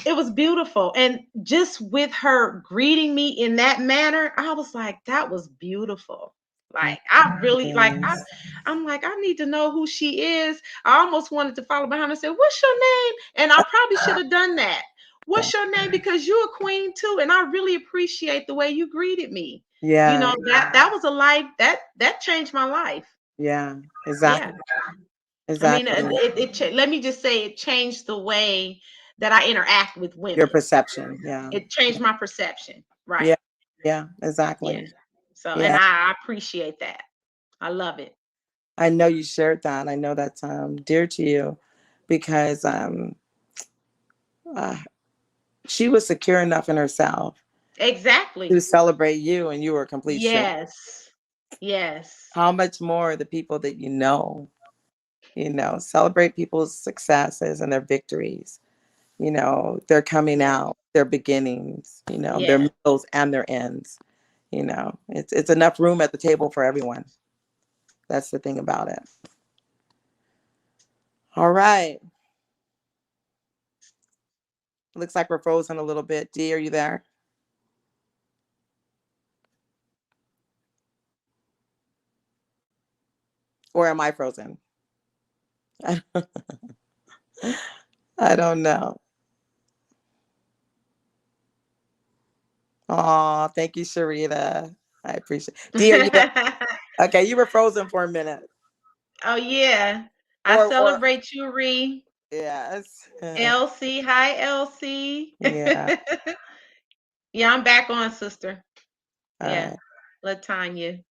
it was beautiful. And just with her greeting me in that manner, I was like, that was beautiful. Like, I really like Yes. I'm like, I need to know who she is. I almost wanted to follow behind and say, "What's your name?" And I probably should have done that. Yeah. "What's your name?" Because you're a queen too, and I really appreciate the way you greeted me. Yeah. That was a life that changed my life. Yeah. Yeah. Exactly. I mean, Exactly. let me just say it changed the way that I interact with Your women. perception. Yeah. It changed my perception. Yeah. Right. Yeah. Yeah. Exactly. So, and Yeah. I appreciate that. I love it. I know you shared that. I know that's dear to you because uh, she was secure enough in herself to Exactly. celebrate you, and you were a complete stranger. Yes. Yes. How much more the people that celebrate people's successes and their victories. Their coming Yes. out, their beginnings, their Yes. middles and their ends. It's enough room at the table for everyone. That's the thing about it. All right. Looks like we're frozen a little bit. Dee, are you there? Or am I frozen? I I don't know. Oh, thank you, Sharita. I appreciate it. Dee, are you there? Okay, you were frozen for a minute. Oh yeah. I Or celebrate you, Ree. yes. Elsie. Hi, Elsie. Yeah. Yeah, I'm back on, sister. All Yeah. right. Latanya.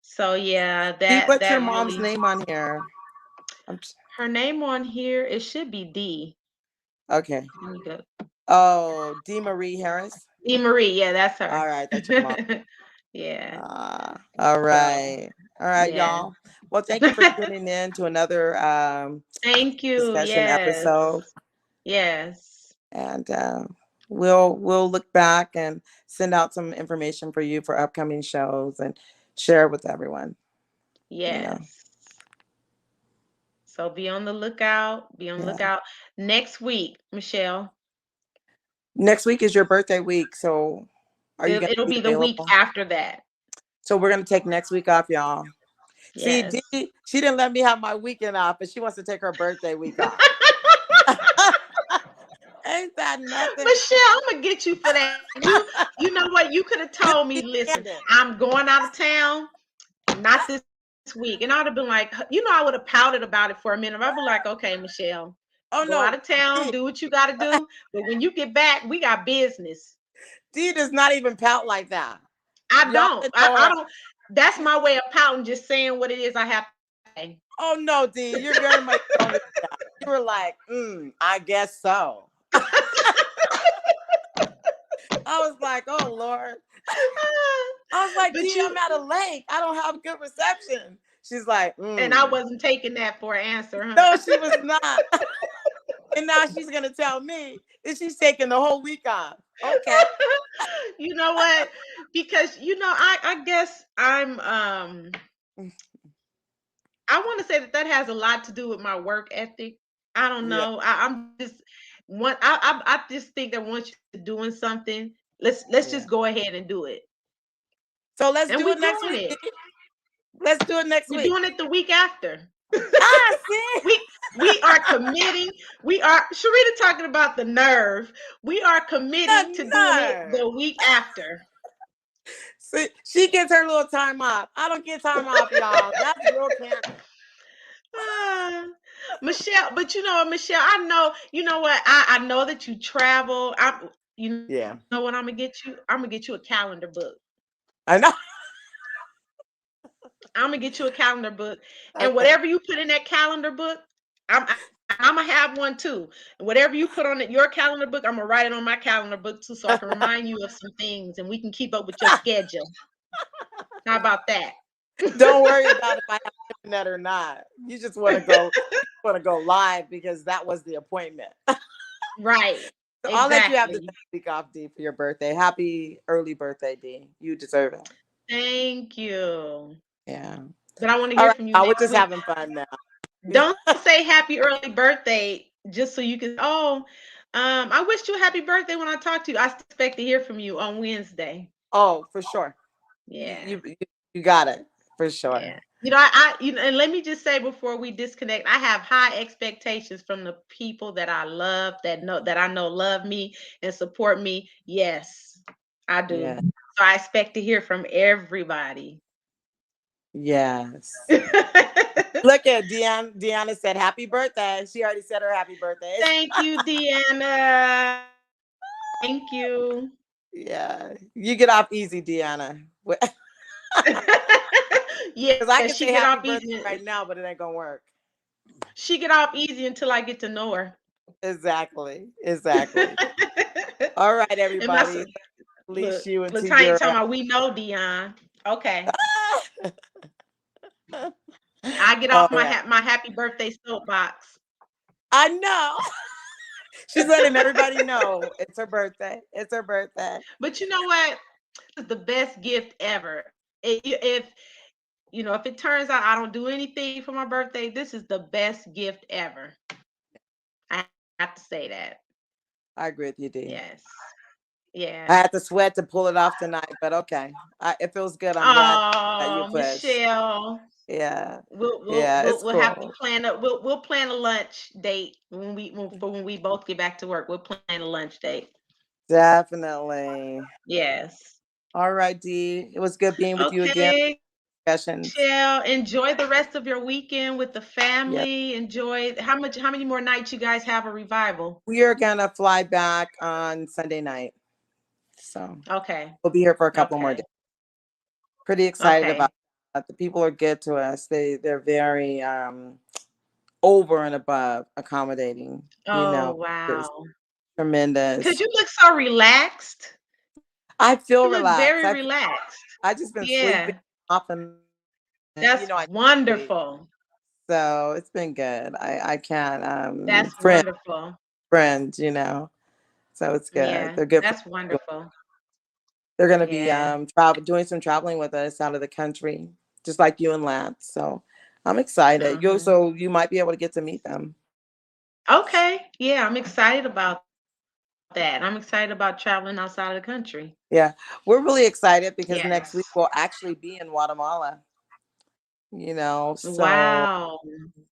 So yeah, Dee, that what's your that mom's really name on here? I'm her name on here, it should be D. okay. Let me go. Oh, Dee Marie Harris. E. Marie, yeah, that's All her. right, that's your mom. Yeah. All So, right. All right, yeah. y'all. Well, thank you for tuning in to another Thank you. discussion Yes. episode. Yes. And we'll look back and send out some information for you for upcoming shows and share with everyone, you know. Yes. So be on the lookout. Be on the Yeah. lookout next week, Michelle. Next week is your birthday week, so are you going to It'll be be the week available? after that. So we're going to take next week off, y'all. See, Yes. Dee, she didn't let me have my weekend off, but she wants to take her birthday week off. Ain't that nothing? Michelle, I'm gonna get you for that. You know what? You could have Just told me, be listen, candid. I'm going out of town, not this week. And I'd have been like, I would have pouted about it for a minute. I'd be like, okay, Michelle, Oh go out of no, town, do Dee, what you gotta do. But when you get back, we got business. Dee does not even pout like that. I Y'all don't. can know I her. don't. That's my way of pouting, just saying what it is I have to say. Oh no, Dee, you're very much stronger than that. You were like, I guess so. I was like, oh Lord. I was like, But Dee, you I'm at a lake. I don't have good reception. She's like, and I wasn't taking that for an answer, huh? no, she was not. And now she's gonna tell me that she's taking the whole week off. Okay. You know what? Because I guess I want to say that that has a lot to do with my work ethic. I don't Yeah. know. I'm just I just think that once you're doing something, let's just Yeah. go ahead and do it. So let's And do we it next doing week, it. Dee. Let's do it next We're week. doing it the week after. Ah, see? We are committing. We are Sharita talking about the nerve. We are The committing to doing it nerve. the week after. See, she gets her little time off. I don't get time off, y'all. That's real candid. Ah, Michelle, but you know what, Michelle, I know, you know what, I know that you travel. You know what I'm Yeah. gonna get you? I'm gonna get you a calendar book. I know. I'm gonna get you a calendar book, and Okay. whatever you put in that calendar book, I'm gonna have one too. And whatever you put on it, your calendar book, I'm gonna write it on my calendar book too, so I can remind you of some things, and we can keep up with your schedule. How about that? Don't worry about if I have internet or not. You just want to go. You want to go live because that was the appointment. Right. So I'll let you have the Exactly. next week off, D, for your birthday. Happy early birthday, D. You deserve it. Thank you. Yeah. But I want to All hear right. from you We're next just week. having fun now. Don't say happy early birthday just so you can. Oh, I wished you a happy birthday when I talked to you. I still expect to hear from you on Wednesday. Oh, for sure. You, Yeah, you you you got it for sure. yeah. And let me just say before we disconnect, I have high expectations from the people that I love, that I know love me and support me. Yes, I do. Yeah. So I expect to hear from everybody. Yes. Look at Deanna. Deanna said happy birthday. She already said her happy birthday. Thank you, Deanna. Thank you. Yeah. You get off easy, Deanna. Because Yeah, I she can say get off happy birthday easy. right now, but it ain't gonna work. She get off easy until I get to know her. Exactly. Exactly. All right, And my everybody. Release look, you into Latanya your talking about we know Dion. Okay, I get all off right. my happy birthday soapbox. I know. She's letting everybody know it's her birthday. It's her birthday. But you know what? This is the best gift ever. If if it turns out I don't do anything for my birthday, this is the best gift ever. I have to say that. I agree with you, D. Yes. Yeah. I had to sweat to pull it off tonight, but okay. It feels good. I'm glad that you Oh, pushed. Michelle. Yeah. We'll we'll Yeah, we'll it's we'll have to cool. plan a we'll plan a lunch date when we both get back to work. We'll plan a lunch date. Definitely. Yes. All right, D. It was good being with you again. Okay, Discussions. Michelle. Enjoy the rest of your weekend with the Yeah. family. Enjoy how many more nights you guys have a revival? We are gonna fly back on Sunday night. So Okay. we'll be here for a couple more days. Okay. Pretty excited about Okay. that. The people are good to us. They're very over and above accommodating, Oh just wow. Because tremendous. you look so relaxed. I feel You look relaxed. very relaxed. I just been sleeping Yeah, off and on, and that's I need sleep. wonderful. So it's been good. I can't That's wonderful. friends, So it's good. Yeah, They're good for that's wonderful. they're gonna be Yeah. doing some traveling with us out of the country, just like you and Lance. So I'm excited. Hmm. You might be able to get to meet them. Okay. Yeah, I'm excited about that. I'm excited about traveling outside of the country. Yeah. We're really excited because Yes. next week we'll actually be in Guatemala, so Wow.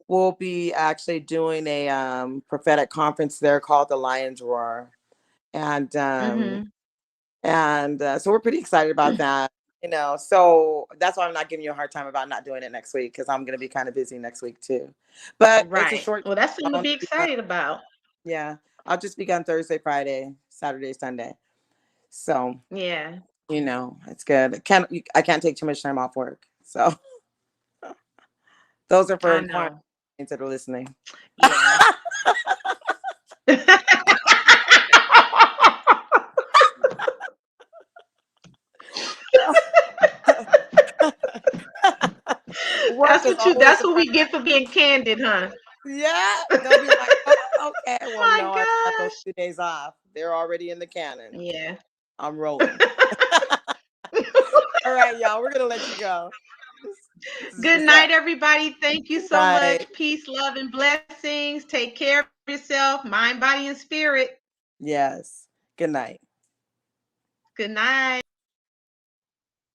we'll be actually doing a prophetic conference there called the Lion's Roar. And Hmm. so we're pretty excited about that. So that's why I'm not giving you a hard time about not doing it next week, because I'm going to be kind of busy next week too. But it's a Right. short Well, trip. that's something I'll to only be be gone- excited about. yeah, I'll just be gone Thursday, Friday, Saturday, Sunday. So Yeah, it's good. I can't take too much time off work. So those are for I inquiring know. that are listening. Yeah. Work is always That's the what part. we get for being candid, huh? Yeah, they'll be like, "Oh, okay. Well, My no, I got those gosh. 2 days off. They're already in the canon. Yeah. I'm rolling." All right, y'all. We're gonna let you go. This is Good Gisette. night, everybody. Thank you Good so much. night. Peace, love, and blessings. Take care of yourself, mind, body, and spirit. Yes. Good night. Good night.